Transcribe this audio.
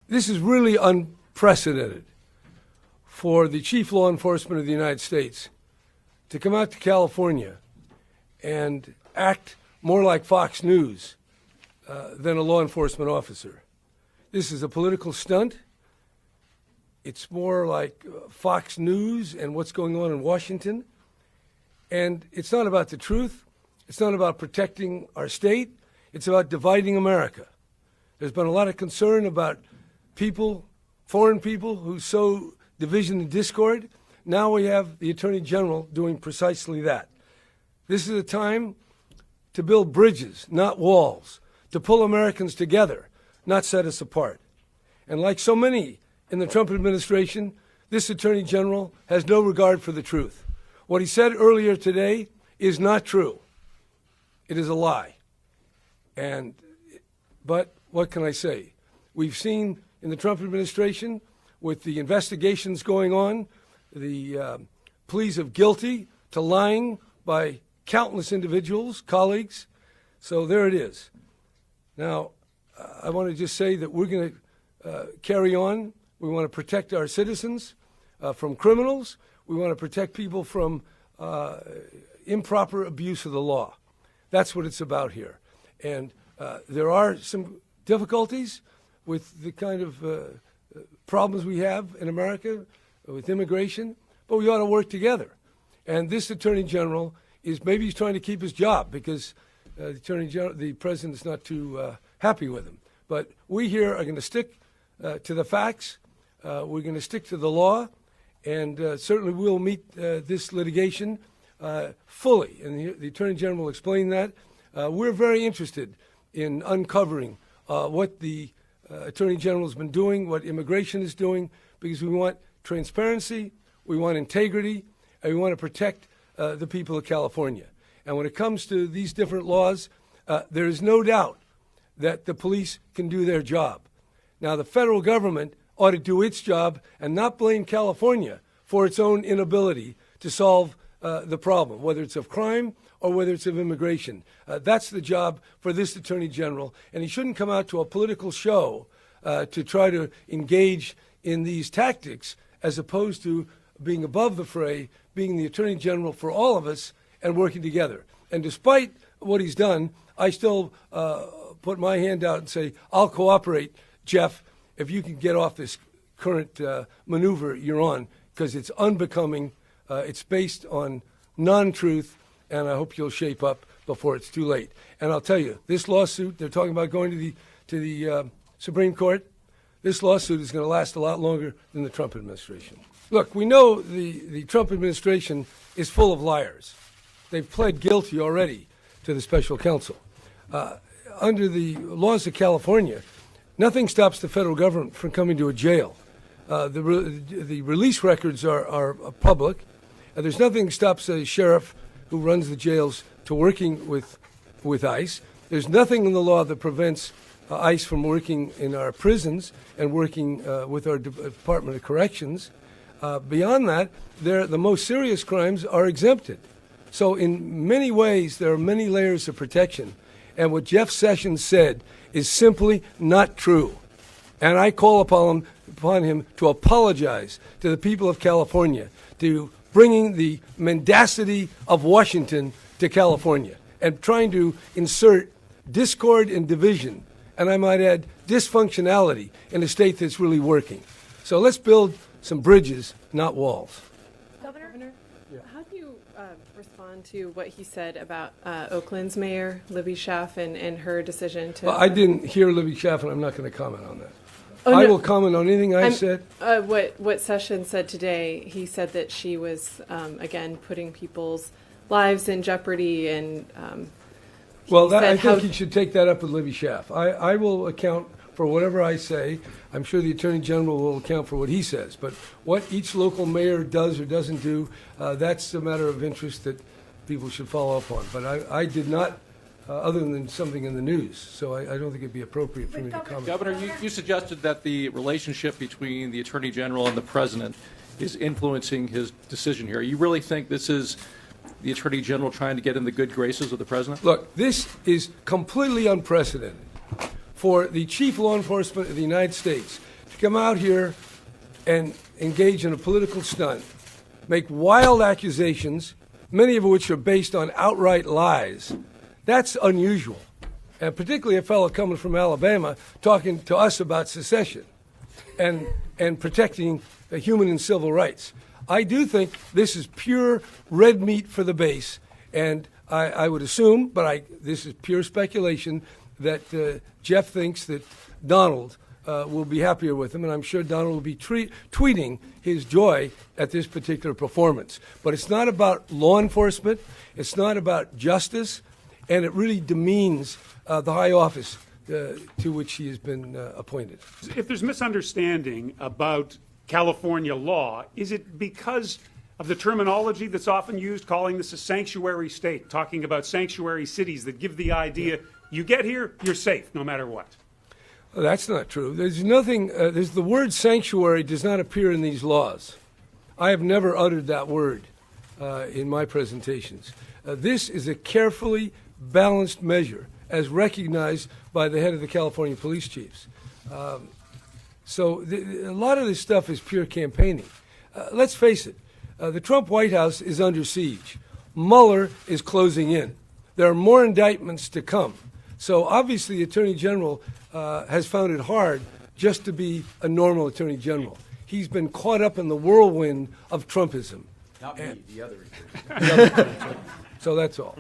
This is really unprecedented for the chief law enforcement of the United States to come out to California and act more like Fox News than a law enforcement officer. This is a political stunt. It's more like Fox News and what's going on in Washington. And it's not about the truth. It's not about protecting our state. It's about dividing America. There's been a lot of concern about people, foreign people, who sow division and discord. Now we have the Attorney General doing precisely that. This is a time to build bridges, not walls, to pull Americans together, not set us apart. And like so many in the Trump administration, this Attorney General has no regard for the truth. What he said earlier today is not true. It is a lie. But what can I say? We've seen in the Trump administration, with the investigations going on, the pleas of guilty to lying by countless individuals, colleagues. So there it is. Now, I want to just say that we're going to carry on. We want to protect our citizens from criminals. We want to protect people from improper abuse of the law. That's what it's about here. And there are some difficulties with the kind of problems we have in America with immigration, but we ought to work together. And this Attorney General is maybe he's trying to keep his job because the President is not too happy with him. But we here are going to stick to the facts. We're going to stick to the law, and certainly we'll meet this litigation fully. And the Attorney General will explain that. We're very interested in uncovering what the Attorney General has been doing, what immigration is doing, because we want transparency, we want integrity, and we want to protect the people of California. And when it comes to these different laws, there is no doubt that the police can do their job. Now, the federal government ought to do its job and not blame California for its own inability to solve the problem, whether it's of crime or whether it's of immigration. That's the job for this Attorney General, and he shouldn't come out to a political show to try to engage in these tactics as opposed to being above the fray, being the Attorney General for all of us and working together. And despite what he's done, I still put my hand out and say, I'll cooperate, Jeff, if you can get off this current maneuver you're on, because it's unbecoming, it's based on non-truth, and I hope you'll shape up before it's too late. And I'll tell you, this lawsuit, they're talking about going to the Supreme Court. This lawsuit is going to last a lot longer than the Trump administration. Look, we know the Trump administration is full of liars. They've pled guilty already to the special counsel. Under the laws of California, nothing stops the federal government from coming to a jail. The release records are public. There's nothing that stops a sheriff who runs the jails to working with ICE. There's nothing in the law that prevents ICE from working in our prisons and working with our Department of Corrections. Beyond that, the most serious crimes are exempted. So in many ways, there are many layers of protection. And what Jeff Sessions said is simply not true. And I call upon him to apologize to the people of California, to bringing the mendacity of Washington to California and trying to insert discord and division, and I might add dysfunctionality, in a state that's really working. So let's build some bridges, not walls. Governor, how do you respond to what he said about Oakland's mayor, Libby Schaaf, and her decision to... Well, I didn't hear Libby Schaaf, and I'm not going to comment on that. Oh, no. I will comment on anything I said. What Sessions said today, he said that she was, again, putting people's lives in jeopardy. And I think you should take that up with Libby Schaaf. I will account for whatever I say. I'm sure the Attorney General will account for what he says. But what each local mayor does or doesn't do, that's a matter of interest that people should follow up on. But I did not... other than something in the news. So I don't think it'd be appropriate for me to comment. Governor, you suggested that the relationship between the Attorney General and the President is influencing his decision here. You really think this is the Attorney General trying to get in the good graces of the President? Look, this is completely unprecedented for the Chief Law Enforcement of the United States to come out here and engage in a political stunt, make wild accusations, many of which are based on outright lies. That's unusual. And particularly a fellow coming from Alabama talking to us about secession and protecting human and civil rights. I do think this is pure red meat for the base, and I would assume, but this is pure speculation, that Jeff thinks that Donald will be happier with him, and I'm sure Donald will be tweeting his joy at this particular performance. But it's not about law enforcement, it's not about justice, and it really demeans the high office to which he has been appointed. If there's misunderstanding about California law, is it because of the terminology that's often used, calling this a sanctuary state, talking about sanctuary cities that give the idea you get here, you're safe no matter what? Well, that's not true. There's nothing, the word sanctuary does not appear in these laws. I have never uttered that word in my presentations. This is a carefully balanced measure, as recognized by the head of the California police chiefs. So a lot of this stuff is pure campaigning. Let's face it, the Trump White House is under siege. Mueller is closing in. There are more indictments to come. So obviously the Attorney General has found it hard just to be a normal Attorney General. He's been caught up in the whirlwind of Trumpism. Not me, the other. So that's all.